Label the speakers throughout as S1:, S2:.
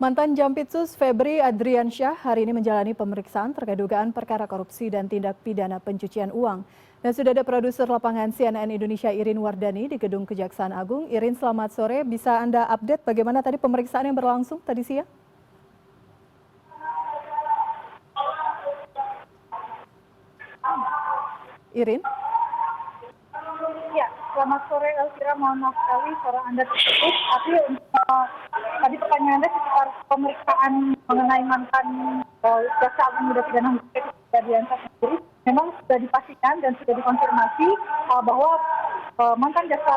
S1: Mantan Jampitsus Febri Adriansyah hari ini menjalani pemeriksaan terkait dugaan perkara korupsi dan tindak pidana pencucian uang. Dan sudah ada produser lapangan CNN Indonesia Irin Wardani di Gedung Kejaksaan Agung. Irin, selamat sore. Bisa Anda update bagaimana tadi pemeriksaan yang berlangsung tadi siang? Irin?
S2: Ya, selamat sore Elvira, mohon maaf sekali suara Anda terputus. Tapi tadi pertanyaan Anda sekitar pemeriksaan mengenai mantan jaksa agung muda pidana khusus Adriansyah sendiri, memang sudah dipastikan dan sudah dikonfirmasi bahwa mantan jaksa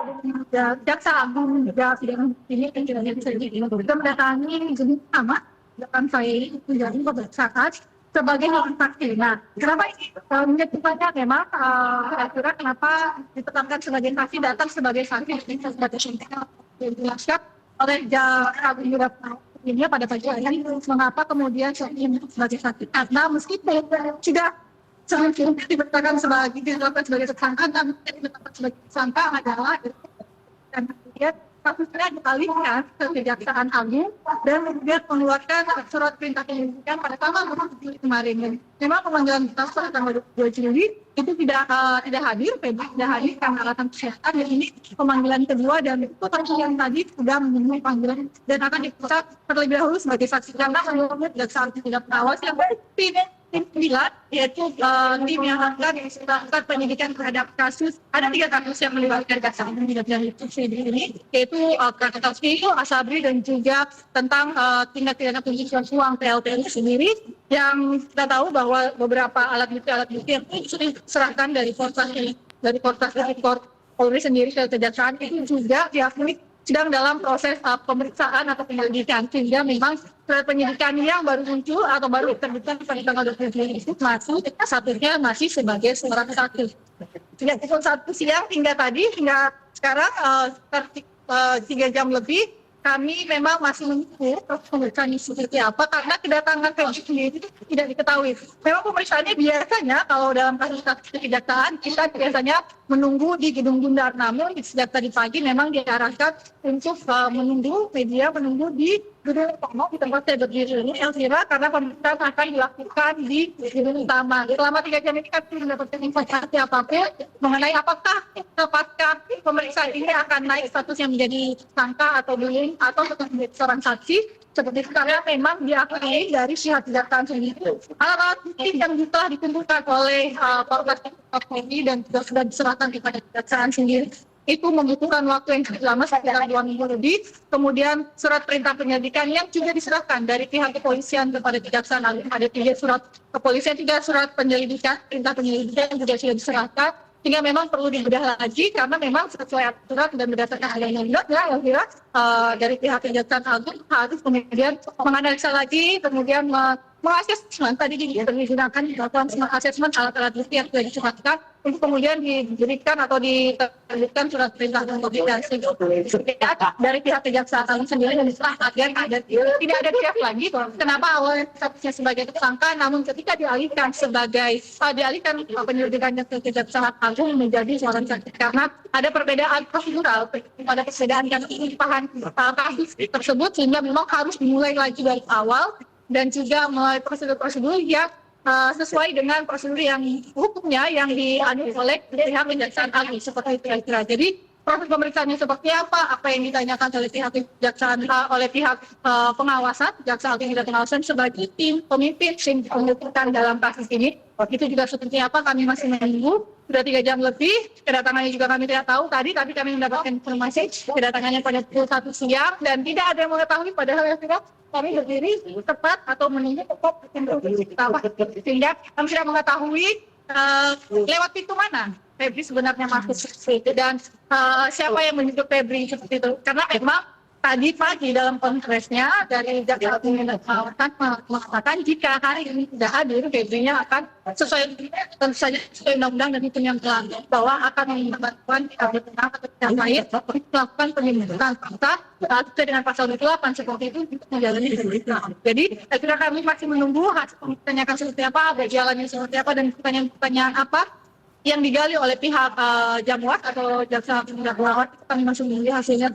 S2: agung muda pidana ini sudah mendatangi jenis sama dengan saya ini menjadi pemeriksaan sebagai orang saksi. Nah, kenapa ini menyebutkannya memang kira-kira kenapa ditetapkan sebagai saksi, datang sebagai saksi sebagai dijelaskan oleh jaksa agung muda ini pada pagi hari. Mengapa kemudian sebagai saksi? Karena meskipun sudah semakin ditetapkan sebagai tersangka dan ditetapkan sebagai tersangka adalah dan kemudian kasusnya dialihkan ke Kejaksaan Agung dan kemudian mengeluarkan surat perintah penyelidikan pada tanggal 2 Juli kemarin. Memang pemanggilan pada tanggal 2 Juli itu tidak hadir, Febri tidak hadir karena alasan kesehatan. Dan ini pemanggilan kedua dan itu yang tadi sudah memenuhi panggilan dan akan diperiksa terlebih dahulu sebagai saksi karena menurut Kejaksaan tidak pengawas yang tidak sembilan, yaitu tim yang akan melakukan penyidikan terhadap kasus. Ada 3 kasus yang melibatkan jaksa agung muda pidana ini, yaitu kasus itu Asabri dan juga tentang tindak pidana pencucian uang PLTU sendiri, yang kita tahu bahwa beberapa alat bukti yang sudah diserahkan dari Korps Polri sendiri ke kejaksaan itu juga diakui sedang dalam proses pemeriksaan atau penyelidikan, sehingga memang surat penyidikan yang baru muncul atau baru diterbitkan pada tanggal 20 Juli itu statusnya masih sebagai seorang saksi. Sejak pukul 1 siang hingga sekarang 3 jam lebih kami memang masih menunggu pemeriksaan seperti apa karena kedatangan Febri sendiri tidak diketahui. Memang pemeriksaannya biasanya kalau dalam kasus kejaksaan kita biasanya menunggu di Gedung Bundar, namun sejak tadi pagi memang diarahkan untuk menunggu di Gedung Utama di tempat saya berdiri ini, Elvira, karena pemeriksaan akan dilakukan di Gedung Utama. Selama 3 jam ini kami mendapatkan informasi apapun mengenai apakah pemeriksaan ini akan naik statusnya menjadi tersangka atau belum, atau tetap menjadi seorang saksi. Seperti sekarang memang diakui dari pihak kejaksaan sendiri. Alat-alat bukti yang telah dikumpulkan oleh Korps Polri dan juga sudah diserahkan kepada kejaksaan sendiri itu membutuhkan waktu yang cukup lama, sekitar 2 minggu lebih. Kemudian surat perintah penyelidikan yang juga diserahkan dari pihak kepolisian kepada kejaksaan agung. Ada 3 surat kepolisian, 3 surat penyelidikan, perintah penyelidikan yang juga sudah diserahkan. Sehingga memang perlu dibedah lagi karena memang sesuai aturan dan berdasarkan undang-undang ya Elvira, dari pihak kejaksaan agung harus kemudian menganalisa lagi, kemudian mengasesmen tadi digunakan dilakukan asesmen alat-alat bukti yang sudah diserahkan untuk kemudian diberikan atau diterbitkan surat perintah publikasi dari pihak kejaksaan agung sendiri dan diserahkan agar tidak ada pihak lagi. Kenapa awalnya statusnya sebagai tersangka, namun ketika dialihkan penyelidikannya ke kejaksaan agung menjadi seorang saksi karena ada perbedaan prosedural, pada perbedaan yang pilihan kasus tersebut, sehingga memang harus dimulai lagi dari awal dan juga melalui prosedur-prosedur yang sesuai dengan prosedur yang hukumnya yang dianut oleh pihak kejaksaan agung seperti itu kira-kira. Jadi proses pemeriksaannya seperti apa yang ditanyakan oleh pihak kejaksaan, oleh pihak pengawasan, jaksa agung dan pengawasan sebagai tim pemimpin tim penuntutan dalam kasus ini. Itu juga seperti apa kami masih menunggu. Sudah 3 jam lebih, kedatangannya juga kami tidak tahu. Tadi kami mendapatkan informasi kedatangannya pada pukul 1 siang dan tidak ada yang mengetahui padahal kami berdiri tepat atau menunggu tepat sehingga kami tidak mengetahui lewat pintu mana Febri sebenarnya masuk seperti itu dan siapa yang menunjuk Febri seperti itu, karena memang tadi pagi dalam kongresnya dari jaksa agung mengatakan jika hari ini tidak hadir, Febrinya akan tentu saja sesuai undang-undang dan hukum yang berlaku bahwa akan melakukan melakukan penyelidikan fakta sesuai dengan pasal 28 seperti itu menjalani pemeriksaan. Jadi kira kami masih menunggu hasil pemeriksaan akan seperti apa, berjalannya seperti apa dan pertanyaan apa yang digali oleh pihak Jamwat atau jaksa Jamwat. Kami masih menunggu hasilnya.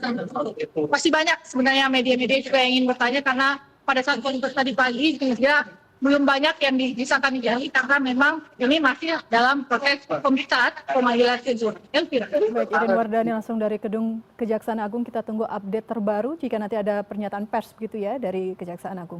S2: Masih banyak sebenarnya media-media juga yang ingin bertanya karena
S3: pada saat konferensi tadi pagi juga belum banyak yang bisa kami gali karena memang ini masih dalam proses pemeriksaan pemanggilan sejujurnya. Elvira.
S1: Baik, Irin Wardani langsung dari Gedung Kejaksaan Agung, kita tunggu update terbaru jika nanti ada pernyataan pers begitu ya dari Kejaksaan Agung.